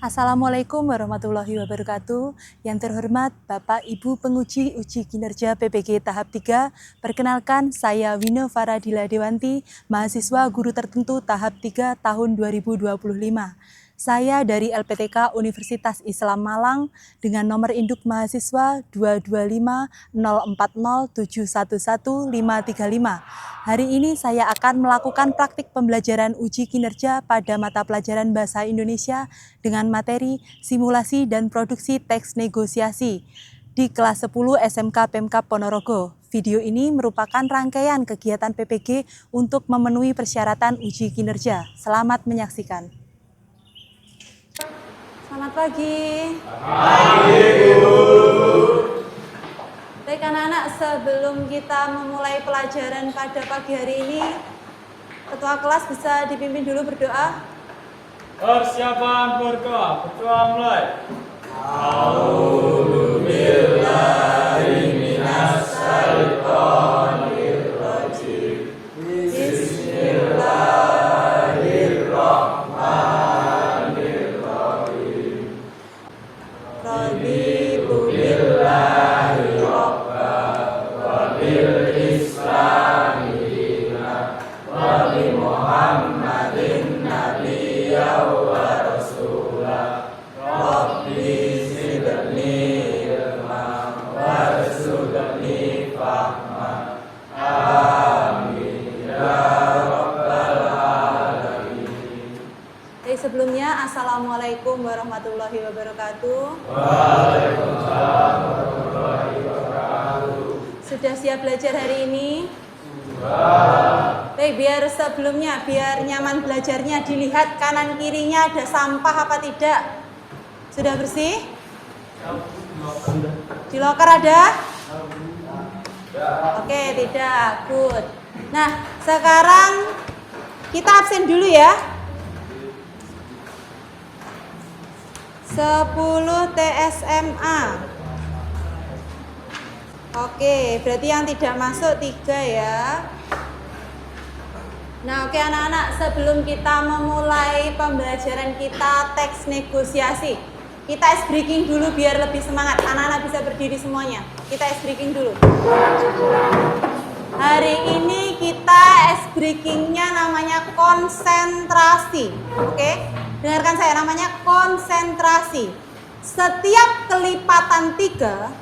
Assalamualaikum warahmatullahi wabarakatuh. Yang terhormat Bapak Ibu penguji uji kinerja PPG tahap 3, perkenalkan saya Wino Faradila Dewanti, mahasiswa guru tertentu tahap 3 tahun 2025. Saya dari LPTK Universitas Islam Malang dengan nomor induk mahasiswa 2250407110535. Hari ini saya akan melakukan praktik pembelajaran uji kinerja pada mata pelajaran Bahasa Indonesia dengan materi simulasi dan produksi teks negosiasi di kelas 10 SMK Pemkab Ponorogo. Video ini merupakan rangkaian kegiatan PPG untuk memenuhi persyaratan uji kinerja. Selamat menyaksikan. Selamat pagi. Pagi, Bu. Baik anak-anak, sebelum kita memulai pelajaran pada pagi hari ini, ketua kelas bisa dipimpin dulu berdoa. Persiapan berdoa, ketua mulai. Sebelumnya, Assalamualaikum warahmatullahi wabarakatuh. Waalaikumsalam warahmatullahi wabarakatuh. Sudah siap belajar hari ini? Sudah. Baik, biar sebelumnya, biar nyaman belajarnya, dilihat kanan kirinya ada sampah apa tidak? Sudah bersih? Di loker ada? Oke, tidak. Good. Nah, sekarang kita absen dulu ya. 10 TSMA. Oke, berarti yang tidak masuk 3 ya. Nah, oke anak-anak, sebelum kita memulai pembelajaran kita teks negosiasi, kita ice breaking dulu biar lebih semangat. Anak-anak bisa berdiri semuanya. Kita ice breaking dulu. Hari ini kita ice breakingnya namanya konsentrasi. Oke? Dengarkan saya, namanya konsentrasi. Setiap kelipatan 3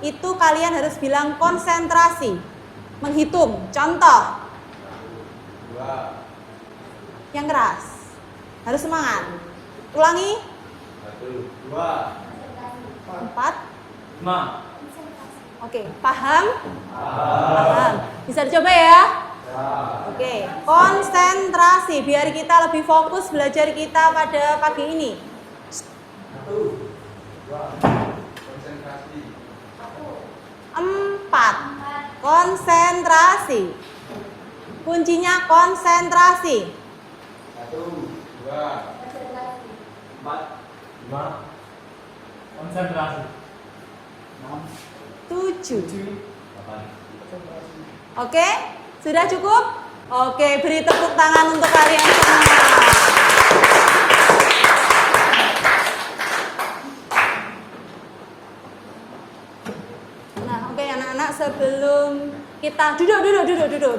itu kalian harus bilang konsentrasi. Menghitung. Contoh. 2. Yang keras. Harus semangat. Ulangi. 1, 2, 4. 5. Oke, paham? Paham. Bisa dicoba ya? Oke, konsentrasi biar kita lebih fokus belajar kita pada pagi ini. 1, 2, konsentrasi. 4. Konsentrasi. Kuncinya konsentrasi. 1, 2, 4, 5. Konsentrasi. 6, 7. 8. Oke, sudah cukup? Oke, beri tepuk tangan untuk kalian semua. Nah, oke anak-anak, sebelum kita duduk,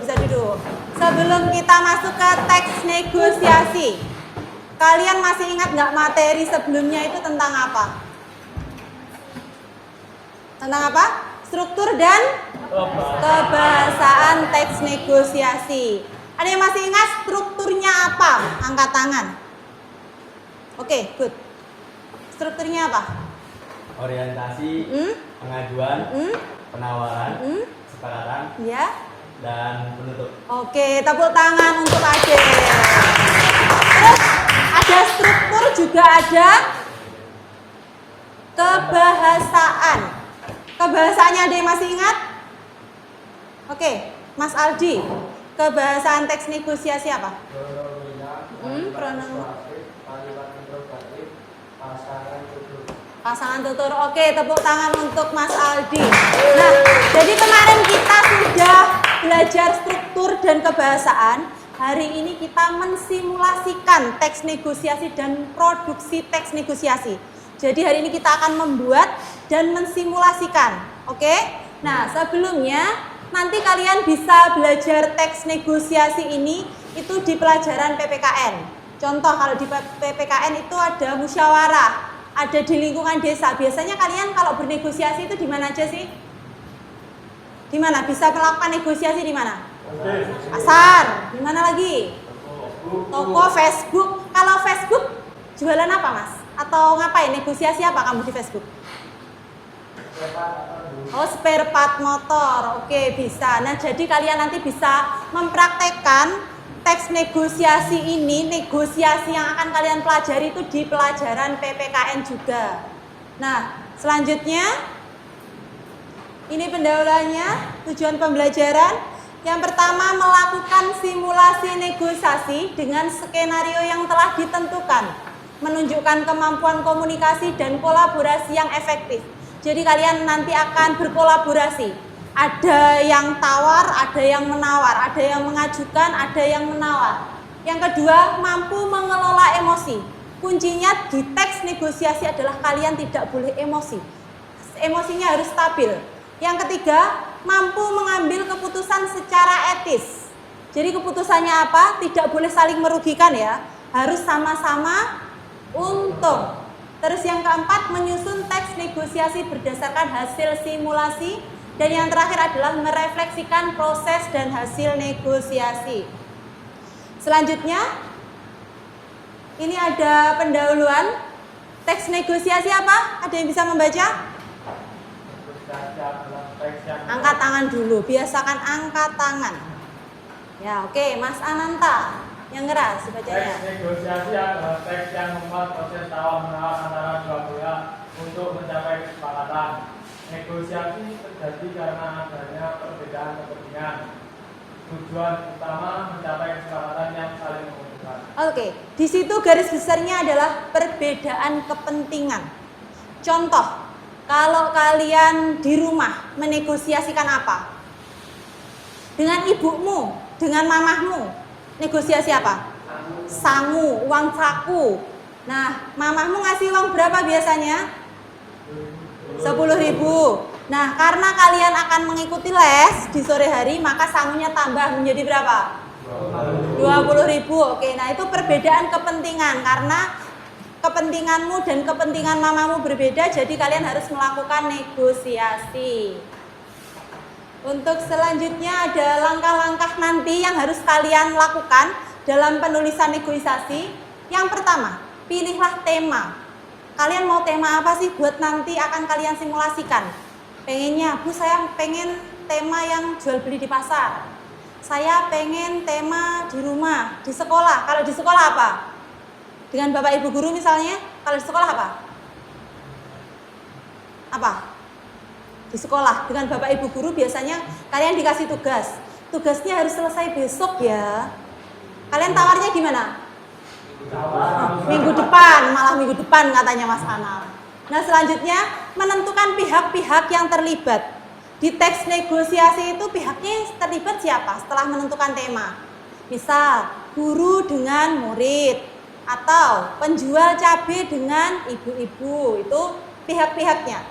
bisa duduk. Sebelum kita masuk ke teks negosiasi, kalian masih ingat nggak materi sebelumnya itu tentang apa? Tentang apa? Struktur dan kebahasaan teks negosiasi. Ada yang masih ingat strukturnya apa? Angkat tangan. Oke, good. Strukturnya apa? Orientasi, pengajuan, penawaran, kesepakatan, Ya. dan penutup. Oke, tepuk tangan untuk Ade. Terus ada struktur, juga ada kebahasaan. Kebahasaannya ada yang masih ingat? Oke, Mas Aldi. Kebahasaan teks negosiasi apa? Pronomen. Pasangan tutur. Oke, tepuk tangan untuk Mas Aldi. Nah, jadi kemarin kita sudah belajar struktur dan kebahasaan. hari ini kita mensimulasikan teks negosiasi dan produksi teks negosiasi. Jadi hari ini kita akan membuat dan mensimulasikan. Oke? Nah, sebelumnya nanti kalian bisa belajar teks negosiasi ini itu di pelajaran PPKN. Contoh kalau di PPKN itu ada musyawarah, ada di lingkungan desa. Biasanya kalian kalau bernegosiasi itu di mana aja sih? Di mana? Bisa melakukan negosiasi di mana? Pasar. Di mana lagi? Toko, Facebook. Kalau Facebook jualan apa, Mas? Atau ngapain? Negosiasi apa kamu di Facebook? Oh, spare part motor. Oke, bisa. Nah, jadi kalian nanti bisa mempraktekkan teks negosiasi ini, negosiasi yang akan kalian pelajari itu di pelajaran PPKN juga. Nah, selanjutnya ini pendahuluannya, tujuan pembelajaran. Yang pertama, melakukan simulasi negosiasi dengan skenario yang telah ditentukan, menunjukkan kemampuan komunikasi dan kolaborasi yang efektif. Jadi kalian nanti akan berkolaborasi. Ada yang tawar, ada yang menawar, ada yang mengajukan, ada yang menawar. Yang kedua, mampu mengelola emosi. Kuncinya di teks negosiasi adalah kalian tidak boleh emosi. Emosinya harus stabil. Yang ketiga, mampu mengambil keputusan secara etis. Jadi keputusannya apa? Tidak boleh saling merugikan ya. Harus sama-sama untung. Terus yang keempat, menyusun teks negosiasi berdasarkan hasil simulasi. Dan yang terakhir adalah merefleksikan proses dan hasil negosiasi. Selanjutnya, ini ada pendahuluan. Teks negosiasi apa? Ada yang bisa membaca? Angkat tangan dulu, biasakan angkat tangan. Ya, oke, Mas Ananta yang ngeras bacanya. Teks negosiasi adalah teks yang memuat proses tawar-menawar antara dua pihak untuk mencapai kesepakatan. Negosiasi terjadi karena adanya perbedaan kepentingan. Tujuan utama mencapai kesepakatan yang saling menguntungkan. Oke, di situ garis besarnya adalah perbedaan kepentingan. Contoh, kalau kalian di rumah menegosiasikan apa? Dengan ibumu, dengan mamahmu, negosiasi apa? Sangu, uang saku. Nah, mamahmu ngasih uang berapa biasanya? 10.000. Nah, karena kalian akan mengikuti les di sore hari, maka sangunya tambah menjadi berapa? 20.000. Oke, nah itu perbedaan kepentingan karena kepentinganmu dan kepentingan mamamu berbeda, jadi kalian harus melakukan negosiasi. Untuk selanjutnya ada langkah-langkah nanti yang harus kalian lakukan dalam penulisan negosiasi. Yang pertama, pilihlah tema. Kalian mau tema apa sih buat nanti akan kalian simulasikan? Pengennya, Bu, saya pengen tema yang jual beli di pasar. Saya pengen tema di rumah, di sekolah. Kalau di sekolah apa? Dengan Bapak Ibu guru misalnya, kalau di sekolah apa? Apa? Di sekolah, dengan Bapak Ibu guru biasanya kalian dikasih tugas. Tugasnya harus selesai besok ya. Kalian tawarnya gimana? Minggu depan, malah minggu depan katanya Mas Anal. Nah selanjutnya, menentukan pihak-pihak yang terlibat. Di teks negosiasi itu pihaknya yang terlibat siapa setelah menentukan tema? Misal, guru dengan murid, atau penjual cabai dengan ibu-ibu, itu pihak-pihaknya.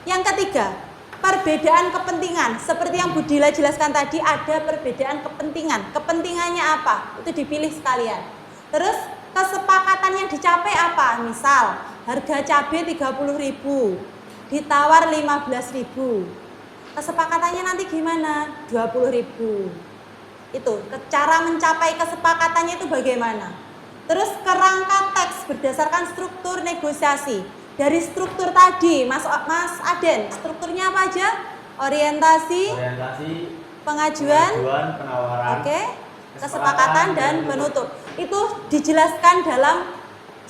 Yang ketiga, perbedaan kepentingan. Seperti yang Budila jelaskan tadi, ada perbedaan kepentingan. Kepentingannya apa? Itu dipilih sekalian. Terus kesepakatan yang dicapai apa? Misal, harga cabai 30.000, ditawar 15.000. Kesepakatannya nanti gimana? 20.000. Itu, cara mencapai kesepakatannya itu bagaimana? Terus kerangka teks berdasarkan struktur negosiasi. Dari struktur tadi, Mas Aden, strukturnya apa aja? Orientasi, pengajuan, penawaran, kesepakatan dan penutup. Itu dijelaskan dalam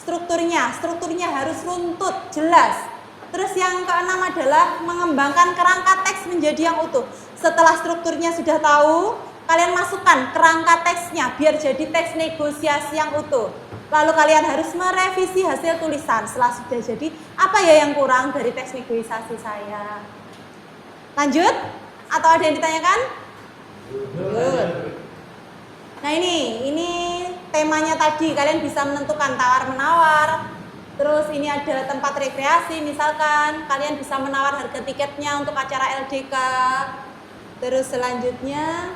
strukturnya. Strukturnya harus runtut, jelas. Terus yang keenam adalah mengembangkan kerangka teks menjadi yang utuh. Setelah strukturnya sudah tahu, kalian masukkan kerangka teksnya biar jadi teks negosiasi yang utuh. Lalu kalian harus merevisi hasil tulisan. Setelah sudah jadi, apa ya yang kurang dari teks negosiasi saya? Lanjut? Atau ada yang ditanyakan? Good. Nah ini temanya tadi, kalian bisa menentukan tawar-menawar. Terus ini ada tempat rekreasi, misalkan kalian bisa menawar harga tiketnya untuk acara LDK. Terus selanjutnya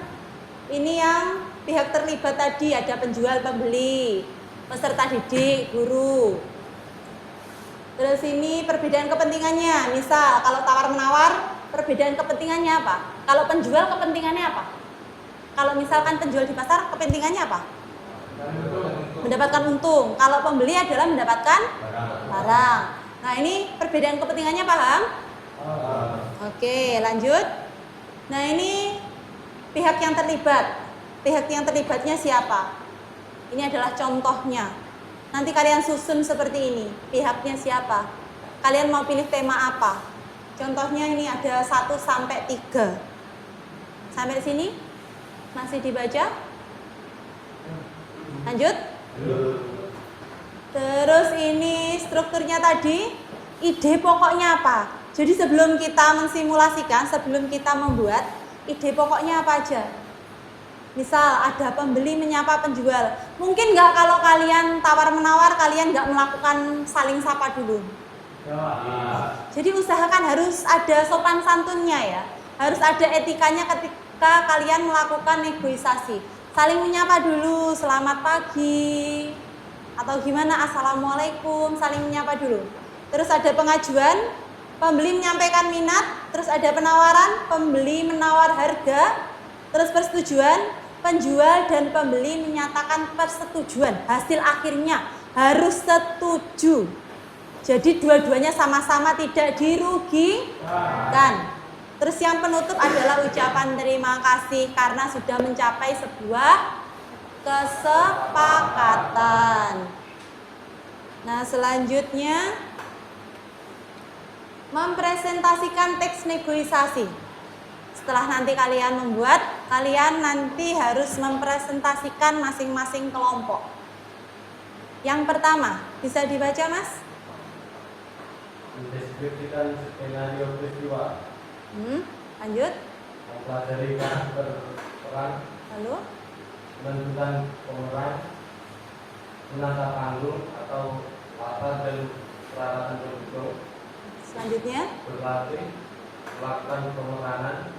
ini yang pihak terlibat tadi, ada penjual, pembeli, peserta didik, guru. Terus ini perbedaan kepentingannya, misal kalau tawar-menawar perbedaan kepentingannya apa? Kalau penjual kepentingannya apa? Kalau misalkan penjual di pasar kepentingannya apa? Mendapatkan untung. Kalau pembeli adalah mendapatkan barang. Nah ini perbedaan kepentingannya paham? Oke, lanjut. Nah ini pihak yang terlibat. Pihak yang terlibatnya siapa? Ini adalah contohnya. Nanti kalian susun seperti ini. Pihaknya siapa? Kalian mau pilih tema apa? Contohnya ini ada 1 sampai 3. Sampai sini? Masih dibaca? Lanjut? Terus ini strukturnya tadi, ide pokoknya apa? Jadi sebelum kita mensimulasikan, sebelum kita membuat, ide pokoknya apa aja? Misal ada pembeli menyapa penjual. Mungkin nggak kalau kalian tawar-menawar, kalian nggak melakukan saling sapa dulu? Jadi usahakan harus ada sopan santunnya ya. Harus ada etikanya ketika kalian melakukan negosiasi. Saling menyapa dulu, selamat pagi. Atau gimana, assalamualaikum, saling menyapa dulu. Terus ada pengajuan, pembeli menyampaikan minat. Terus ada penawaran, pembeli menawar harga. Terus persetujuan, penjual dan pembeli menyatakan persetujuan. Hasil akhirnya harus setuju. Jadi dua-duanya sama-sama tidak dirugikan. Terus yang penutup adalah ucapan terima kasih karena sudah mencapai sebuah kesepakatan. Nah selanjutnya mempresentasikan teks negosiasi. Setelah nanti kalian membuat, kalian nanti harus mempresentasikan masing-masing kelompok. Yang pertama, bisa dibaca Mas? Mendeskripsikan skenario peristiwa. Lanjut. Mempelajari karakter peran. Lalu? Menentukan pemeran. Menata panggung atau latar dan peralatan pendukung. Selanjutnya? Berlatih. Melakukan pemeranan.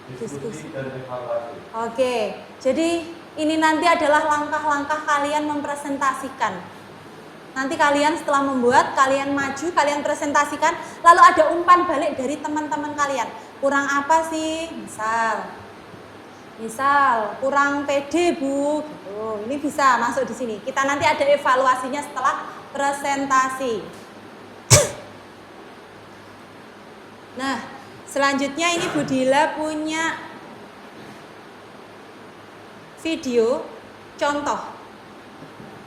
Diskusi dan evaluasi. Oke, jadi ini nanti adalah langkah-langkah kalian mempresentasikan. Nanti kalian setelah membuat, kalian maju, kalian presentasikan, lalu ada umpan balik dari teman-teman kalian. Kurang apa sih? Misal kurang pede Bu, gitu. Ini bisa masuk di sini. Kita nanti ada evaluasinya setelah presentasi. Nah, selanjutnya ini Bu Dila punya video contoh.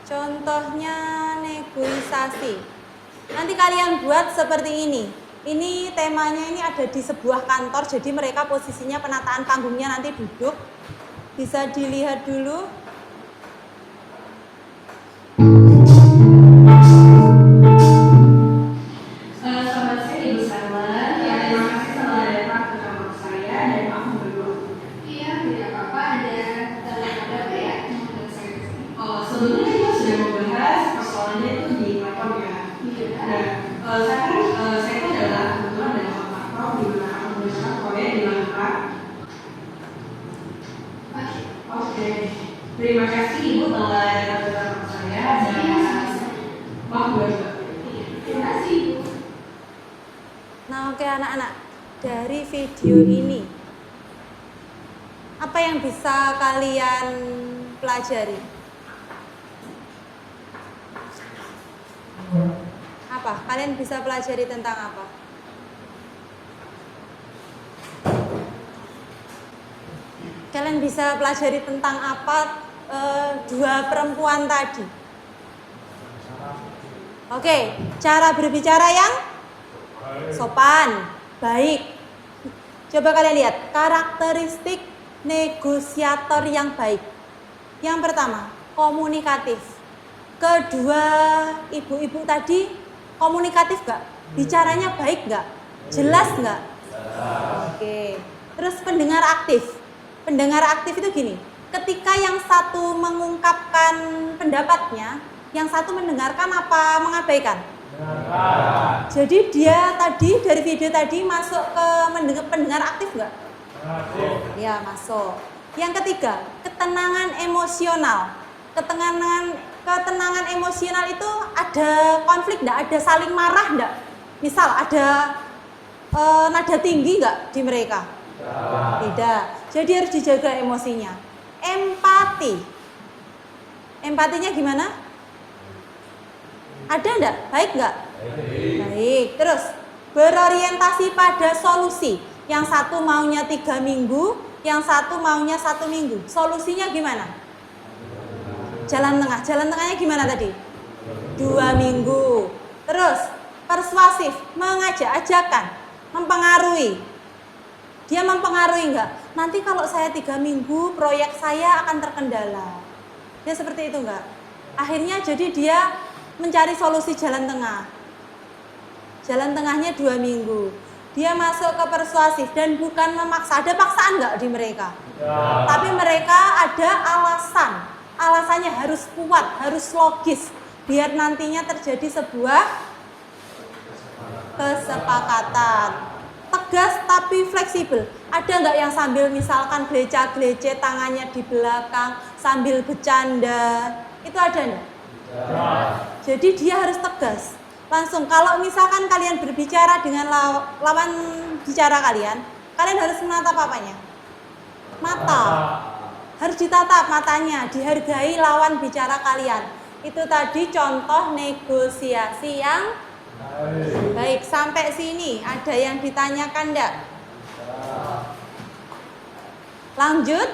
Contohnya negosiasi. Nanti kalian buat seperti ini. Ini temanya ini ada di sebuah kantor, jadi mereka posisinya penataan panggungnya nanti duduk. Bisa dilihat dulu. Selamat siang Ibu Sarwan. Ya, terima kasih telah datang ke kamar saya dan aku berdua. Iya, tidak apa-apa. Ada apa ya? Oh, sebelumnya kita sudah membahas persoalannya itu di kantornya. Nah, saya itu adalah kebetulan dari kantor di mana aku mengerjakan proyek di Langkat. Oke. Terima kasih Ibu telah datang ke kamar saya dan maaf juga. Terima kasih Ibu. Nah, oke anak-anak, dari video ini apa yang bisa kalian pelajari? Apa? Kalian bisa pelajari tentang apa? Kalian bisa pelajari tentang apa dua perempuan tadi? Oke, cara berbicara yang sopan, baik. Coba kalian lihat karakteristik negosiator yang baik. Yang pertama, komunikatif. Kedua ibu-ibu tadi komunikatif gak? Bicaranya baik gak? Jelas gak? Oke. Terus pendengar aktif. Pendengar aktif itu gini, ketika yang satu mengungkapkan pendapatnya, yang satu mendengarkan apa mengabaikan? Jadi dia tadi dari video tadi masuk ke pendengar aktif nggak? Ya, masuk. Yang ketiga, ketenangan emosional. Ketenangan emosional itu ada konflik nggak? Ada saling marah nggak? Misal ada nada tinggi nggak di mereka? Tidak. Jadi harus dijaga emosinya. Empati. Empatinya gimana? Ada enggak? Baik enggak? Baik. Terus berorientasi pada solusi. Yang satu maunya 3 minggu, yang satu maunya 1 minggu. Solusinya gimana? Jalan tengah. Jalan tengahnya gimana tadi? 2 minggu. Terus persuasif, mengajak, ajakan, mempengaruhi. Dia mempengaruhi enggak? Nanti kalau saya 3 minggu, proyek saya akan terkendala. Dia seperti itu enggak? Akhirnya jadi dia mencari solusi jalan tengah. Jalan tengahnya 2 minggu. Dia masuk ke persuasif dan bukan memaksa. Ada paksaan enggak di mereka? Ya. Tapi mereka ada alasan. Alasannya harus kuat, harus logis. Biar nantinya terjadi sebuah kesepakatan. Tegas tapi fleksibel. Ada nggak yang sambil misalkan gelece-gelece tangannya di belakang sambil bercanda? Itu ada nggak? Ya. Jadi dia harus tegas. Langsung kalau misalkan kalian berbicara dengan lawan bicara kalian harus menatap apanya? Mata. Harus ditatap matanya, dihargai lawan bicara kalian. Itu tadi contoh negosiasi yang baik. Sampai sini ada yang ditanyakan enggak? Lanjut.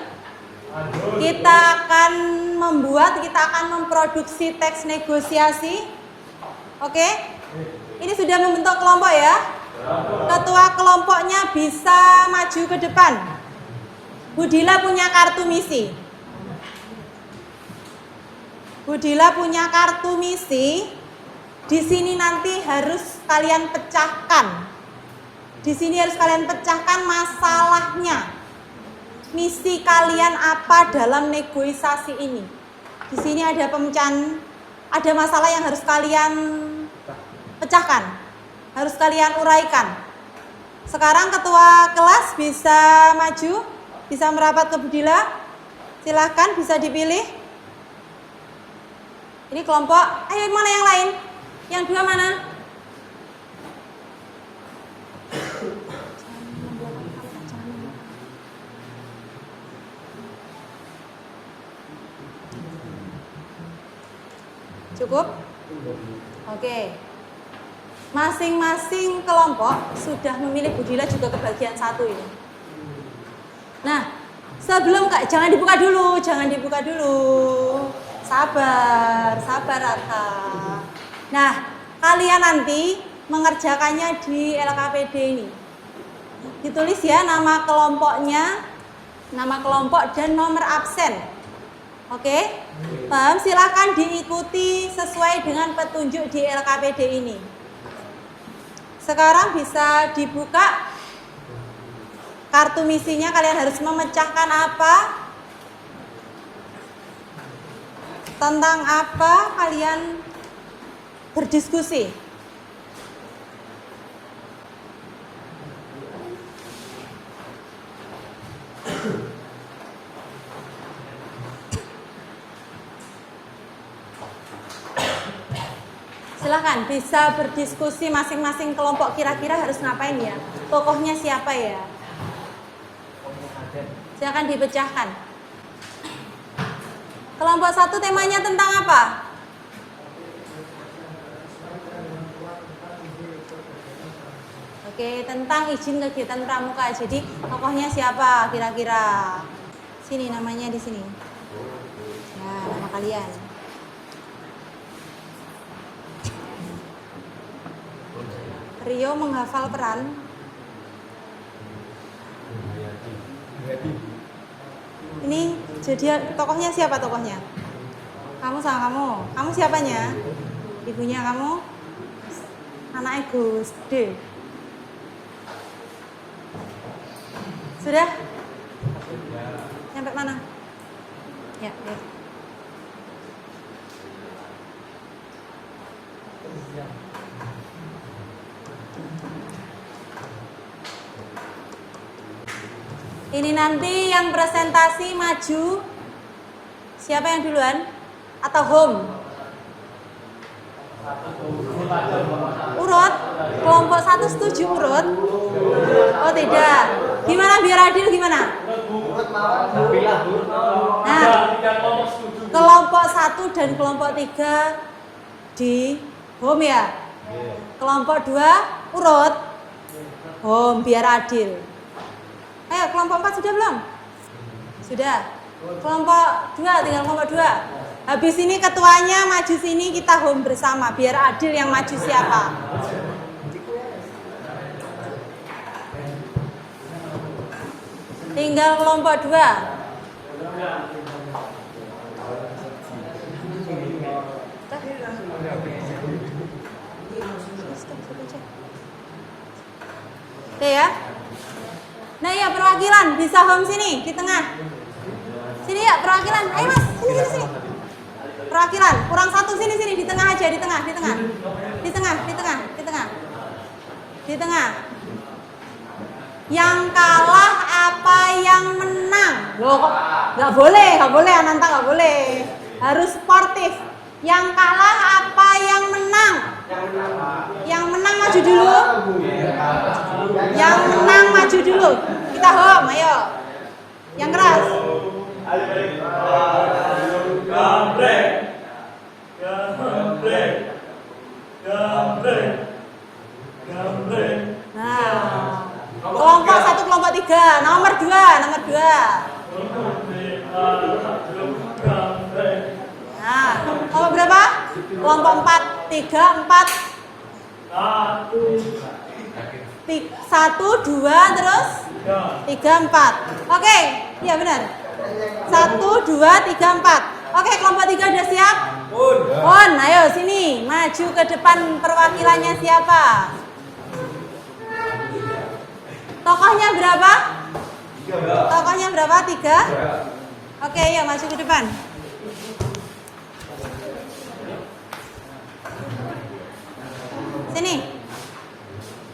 Kita akan memproduksi teks negosiasi. Oke? Ini sudah membentuk kelompok ya? Ketua kelompoknya bisa maju ke depan. Budila punya kartu misi. Budila punya kartu misi. Di sini nanti harus kalian pecahkan. Di sini harus kalian pecahkan masalahnya. Misi kalian apa dalam negosiasi ini? Di sini ada pemecahan, ada masalah yang harus kalian pecahkan, harus kalian uraikan. Sekarang ketua kelas bisa maju, bisa merapat ke Budila. Silahkan, bisa dipilih. Ini kelompok. Ayo, mana yang lain? Yang dua mana? Cukup? Oke. Masing-masing kelompok sudah memilih Budila juga ke bagian 1 ini. Nah, sebelum jangan dibuka dulu, Sabar Raka. Nah, kalian nanti mengerjakannya di LKPD ini. Ditulis ya nama kelompoknya, nama kelompok dan nomor absen. Oke? Paham? Silakan diikuti sesuai dengan petunjuk di LKPD ini. Sekarang bisa dibuka kartu misinya. Kalian harus memecahkan apa? Tentang apa kalian berdiskusi? Silakan bisa berdiskusi masing-masing kelompok kira-kira harus ngapain ya? Tokohnya siapa ya? Silakan dipecahkan. Kelompok 1 temanya tentang apa? Oke, tentang izin kegiatan pramuka. Jadi tokohnya siapa kira-kira? Sini namanya di sini. Ya, nama kalian. Rio menghafal peran. Ini jadi tokohnya siapa tokohnya? Kamu sama kamu. Kamu siapanya? Ibunya kamu? Anaknya Gus D. Sudah? Sampai mana? Ya, ya. Ini nanti yang presentasi maju. Siapa yang duluan? Atau home? Urut? Kelompok 1 setuju urut? Oh tidak. Gimana biar adil gimana? Nah, kelompok 1 dan kelompok 3 di home ya? Kelompok 2 urut? Home biar adil. Ayo kelompok 4 sudah belum? Sudah. Kelompok 2 tinggal kelompok 2. Habis ini ketuanya maju sini, kita home bersama biar adil yang maju siapa. Tinggal kelompok 2. Oke ya. Nah ya perwakilan bisa home sini di tengah. Sini ya perwakilan. Ayo mas, sini. Perwakilan kurang 1 sini di tengah aja, di tengah. Yang kalah apa yang menang? Loh kok nggak boleh Ananta nggak boleh. Harus sportif. Yang kalah apa yang menang? Yang menang maju dulu. Yang menang maju dulu. Kita home, ayo. Yang keras. Nah, kelompok 1, kelompok 3, nomor 2. Nah, kelompok berapa? Kelompok 4, 3, 4. 1, 2, terus 3, 4. Oke, iya benar. 1, 2, 3, 4. Oke, kelompok 3 udah siap? On, ayo sini, maju ke depan. Perwakilannya siapa? Tokohnya berapa? 3? Oke, ya maju ke depan. Sini.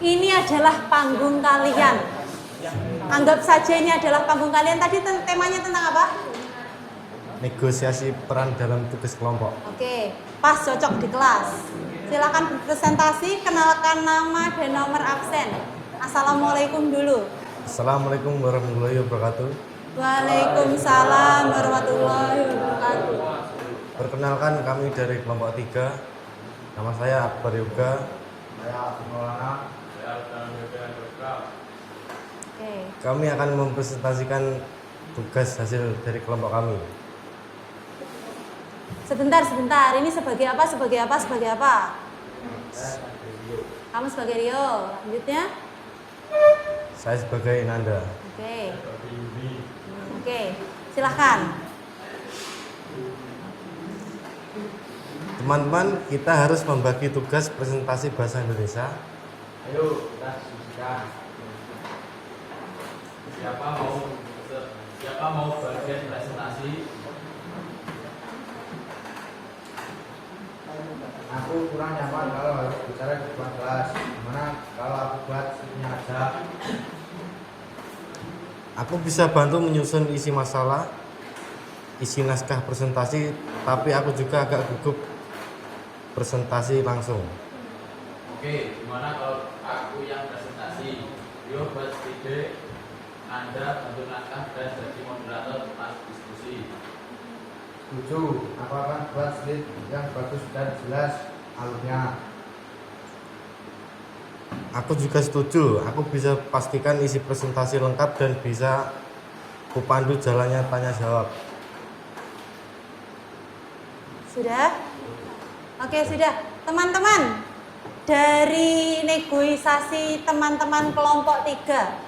Ini adalah panggung kalian. Anggap saja ini adalah panggung kalian. Tadi temanya tentang apa? Negosiasi peran dalam tugas kelompok. Oke, pas cocok di kelas. Silakan berpresentasi, kenalkan nama dan nomor absen. Assalamualaikum dulu. Assalamualaikum warahmatullahi wabarakatuh. Waalaikumsalam warahmatullahi wabarakatuh. Perkenalkan, kami dari kelompok 3. Nama saya Akbar Yoga. Oke. Kami akan mempresentasikan tugas hasil dari kelompok kami. Sebentar. Ini sebagai apa? Kamu sebagai Rio. Lanjutnya? Saya sebagai Nanda. Oke. Silahkan. Teman-teman, kita harus membagi tugas presentasi bahasa Indonesia. Ayo kita diskusikan. Siapa mau bagian presentasi? Aku kurang nyaman kalau harus bicara di depan kelas. Gimana kalau aku buat skripnya aja? Aku bisa bantu menyusun isi masalah, isi naskah presentasi, tapi aku juga agak gugup presentasi langsung. Oke, gimana kalau aku yang presentasi? Yo buat ide, Anda bantu naskah dan jadi moderator pas diskusi. Setuju, aku akan buat slide yang bagus dan jelas alurnya. Aku juga setuju, aku bisa pastikan isi presentasi lengkap dan bisa kupandu jalannya tanya jawab. Sudah? Oke, sudah. Teman-teman, dari negosiasi teman-teman kelompok 3,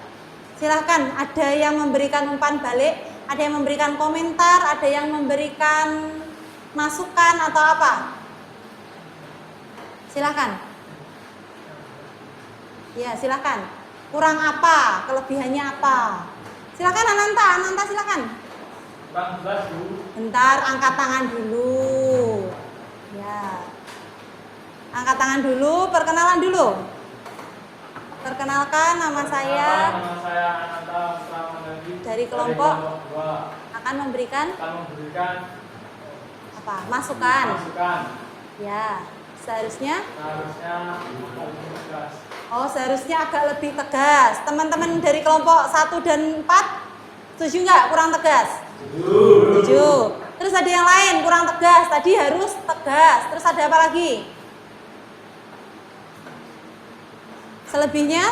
silahkan, ada yang memberikan umpan balik, ada yang memberikan komentar, ada yang memberikan masukan atau apa? Silahkan. Ya, silahkan. Kurang apa? Kelebihannya apa? Silahkan Ananta silahkan. kurang jelas Bu. Bentar, angkat tangan dulu. Ya. Angkat tangan dulu, perkenalan dulu. Perkenalkan, nama saya Nama saya Ananta Pramandadi dari kelompok 2 akan memberikan akan memberikan apa? Masukan. masukan. Ya. Seharusnya Lebih tegas. oh, seharusnya agak lebih tegas. Teman-teman dari kelompok 1 dan 4 setuju nggak kurang tegas? Setuju. Terus ada yang lain kurang tegas. Tadi harus tegas. Terus ada apa lagi? Selebihnya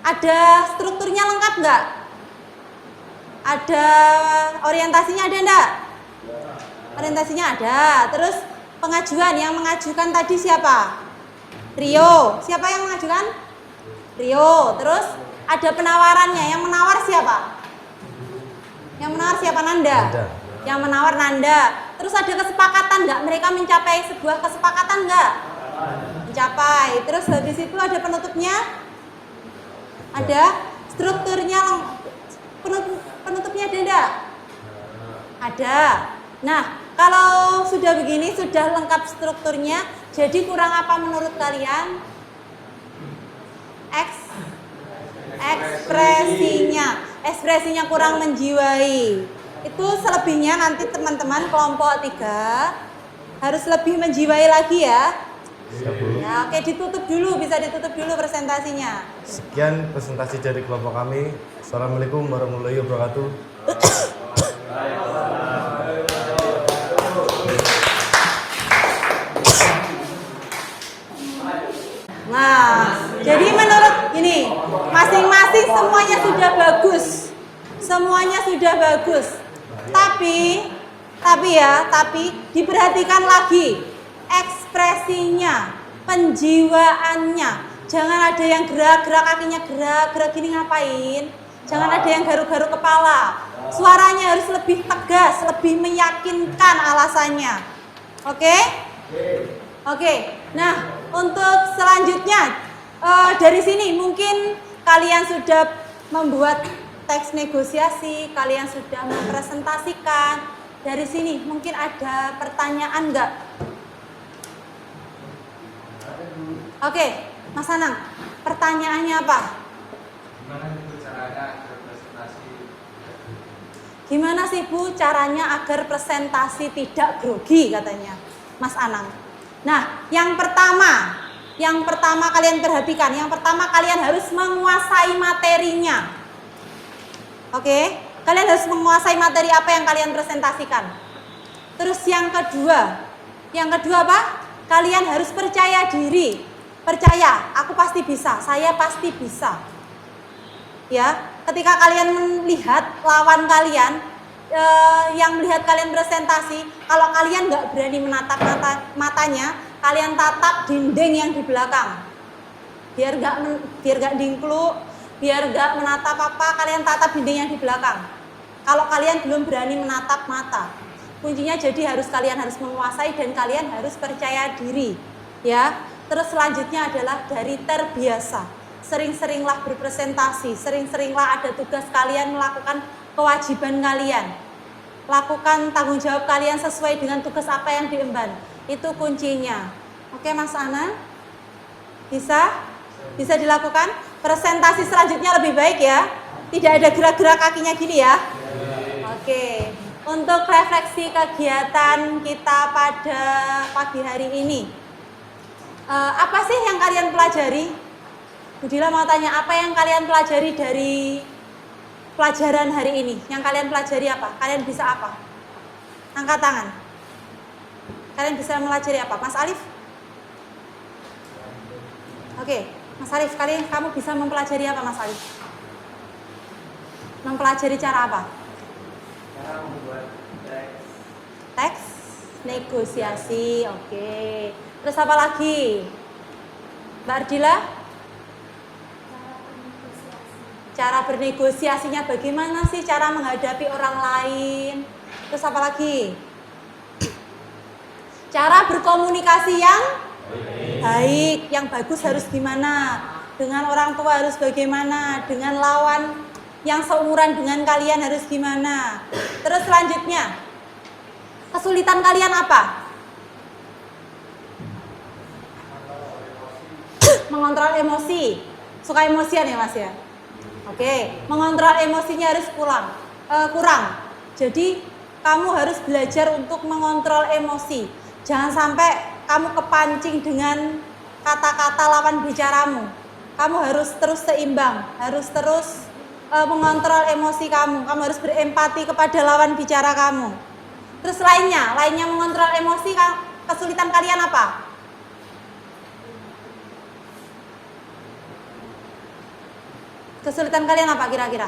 ada strukturnya lengkap nggak? Ada orientasinya ada enggak? Orientasinya ada. Terus pengajuan, yang mengajukan tadi siapa? Rio. Siapa yang mengajukan? Rio. Terus ada penawarannya. Yang menawar siapa? Yang menawar siapa? Nanda. Yang menawar Nanda. Terus ada kesepakatan nggak? Mereka mencapai sebuah kesepakatan nggak? Mencapai. Terus habis itu ada penutupnya? Ada. Strukturnya penutupnya ada enggak? Ada. Nah, kalau sudah begini, sudah lengkap strukturnya, jadi kurang apa menurut kalian? Ekspresinya kurang menjiwai. Itu selebihnya nanti teman-teman kelompok 3 harus lebih menjiwai lagi ya. Ya, oke, ditutup dulu, bisa ditutup dulu presentasinya. Sekian presentasi dari kelompok kami. Assalamualaikum warahmatullahi wabarakatuh. Nah, jadi menurut ini masing-masing semuanya sudah bagus. Semuanya sudah bagus. Tapi diperhatikan lagi ekspresinya, penjiwaannya. Jangan ada yang gerak-gerak kakinya, gerak-gerak gini ngapain? Jangan ada yang garuk-garuk kepala. Suaranya harus lebih tegas, lebih meyakinkan alasannya. Oke? Oke. Nah, untuk selanjutnya dari sini mungkin kalian sudah membuat teks negosiasi, kalian sudah mempresentasikan. Dari sini mungkin ada pertanyaan enggak? Oke, Mas Anang, pertanyaannya apa? Gimana sih Bu caranya agar presentasi tidak grogi katanya Mas Anang. Nah, yang pertama kalian perhatikan, yang pertama kalian harus menguasai materinya. Oke, kalian harus menguasai materi apa yang kalian presentasikan. Terus yang kedua apa? Kalian harus percaya diri. Percaya, aku pasti bisa, saya pasti bisa. Ya, ketika kalian melihat lawan kalian yang melihat kalian presentasi, kalau kalian nggak berani menatap matanya, kalian tatap dinding yang di belakang. Biar nggak dingkluk, biar nggak menatap apa, kalian tatap dinding yang di belakang. Kalau kalian belum berani menatap mata, kuncinya jadi kalian harus menguasai dan kalian harus percaya diri, ya. Terus selanjutnya adalah dari terbiasa. Sering-seringlah berpresentasi, sering-seringlah ada tugas kalian melakukan kewajiban kalian. Lakukan tanggung jawab kalian sesuai dengan tugas apa yang diemban. Itu kuncinya. Oke Mas Ana? Bisa? Bisa dilakukan? Presentasi selanjutnya lebih baik ya. Tidak ada gerak-gerak kakinya gini ya. Oke. Untuk refleksi kegiatan kita pada pagi hari ini. Apa sih yang kalian pelajari? Budila mau tanya, apa yang kalian pelajari dari pelajaran hari ini? Yang kalian pelajari apa? Kalian bisa apa? Angkat tangan. Kalian bisa pelajari apa? Mas Alif? Oke, Mas Alif, kamu bisa mempelajari apa Mas Alif? Mempelajari cara apa? Cara membuat Teks negosiasi, oke. Terus apa lagi? Mbak Ardila? Cara bernegosiasinya bagaimana sih? Cara menghadapi orang lain. Terus apa lagi? Cara berkomunikasi yang baik, yang bagus harus gimana? Dengan orang tua harus bagaimana? Dengan lawan yang seumuran dengan kalian harus gimana. Terus selanjutnya, kesulitan kalian apa? Mengontrol emosi. Suka emosian ya Mas ya? Oke, mengontrol emosinya harus kurang. Jadi kamu harus belajar untuk mengontrol emosi. Jangan sampai kamu kepancing dengan kata-kata lawan bicaramu. Kamu harus terus seimbang, harus terus mengontrol emosi kamu. Kamu harus berempati kepada lawan bicara kamu. Terus lainnya mengontrol emosi, kesulitan kalian apa? Kesulitan kalian apa kira-kira?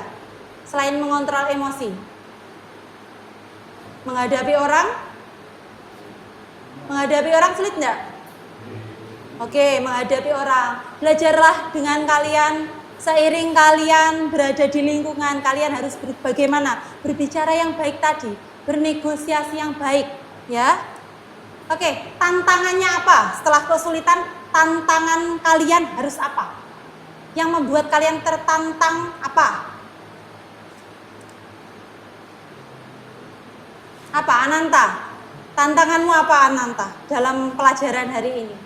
Selain mengontrol emosi. Menghadapi orang sulit enggak? Oke, menghadapi orang. Belajarlah dengan kalian, seiring kalian berada di lingkungan, kalian harus bagaimana? Berbicara yang baik tadi, bernegosiasi yang baik, ya. Oke, tantangannya apa? Setelah kesulitan, tantangan kalian harus apa? Yang membuat kalian tertantang apa? Apa, Ananta? Tantanganmu apa, Ananta, dalam pelajaran hari ini?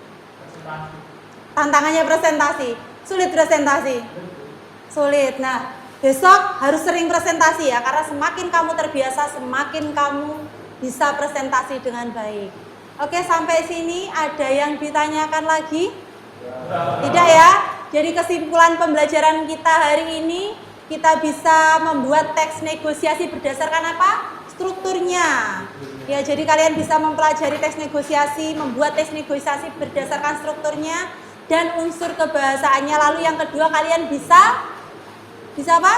Tantangannya presentasi. Sulit presentasi? Sulit. Nah, besok harus sering presentasi ya, karena semakin kamu terbiasa, semakin kamu bisa presentasi dengan baik. Oke, sampai sini ada yang ditanyakan lagi? Tidak ya? Jadi kesimpulan pembelajaran kita hari ini, kita bisa membuat teks negosiasi berdasarkan apa? Strukturnya. Ya, jadi kalian bisa mempelajari teks negosiasi, membuat teks negosiasi berdasarkan strukturnya dan unsur kebahasaannya. Lalu yang kedua, kalian bisa apa?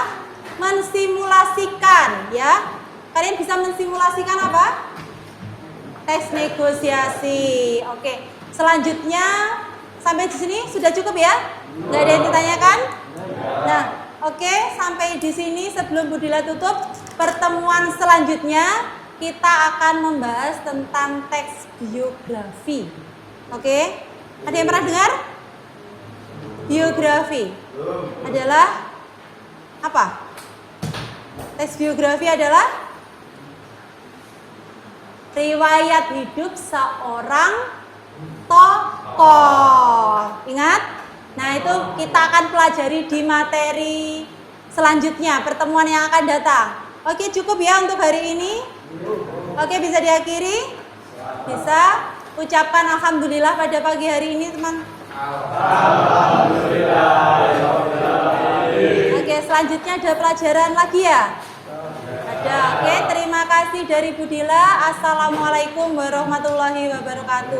Mensimulasikan, ya. Kalian bisa mensimulasikan apa? Teks negosiasi. Oke. Selanjutnya sampai di sini sudah cukup ya? Nggak ada yang ditanyakan? Nah, oke, sampai di sini sebelum Budila tutup, pertemuan selanjutnya kita akan membahas tentang teks biografi. Oke? Ada yang pernah dengar? Biografi adalah apa? Teks biografi adalah riwayat hidup seorang tokoh. Ingat? Nah, itu kita akan pelajari di materi selanjutnya, pertemuan yang akan datang. Oke, cukup ya untuk hari ini. Oke, bisa diakhiri? Bisa. Ucapkan alhamdulillah pada pagi hari ini, teman. Oke, selanjutnya ada pelajaran lagi ya? Ada. Oke, terima kasih dari Budila. Assalamualaikum warahmatullahi wabarakatuh.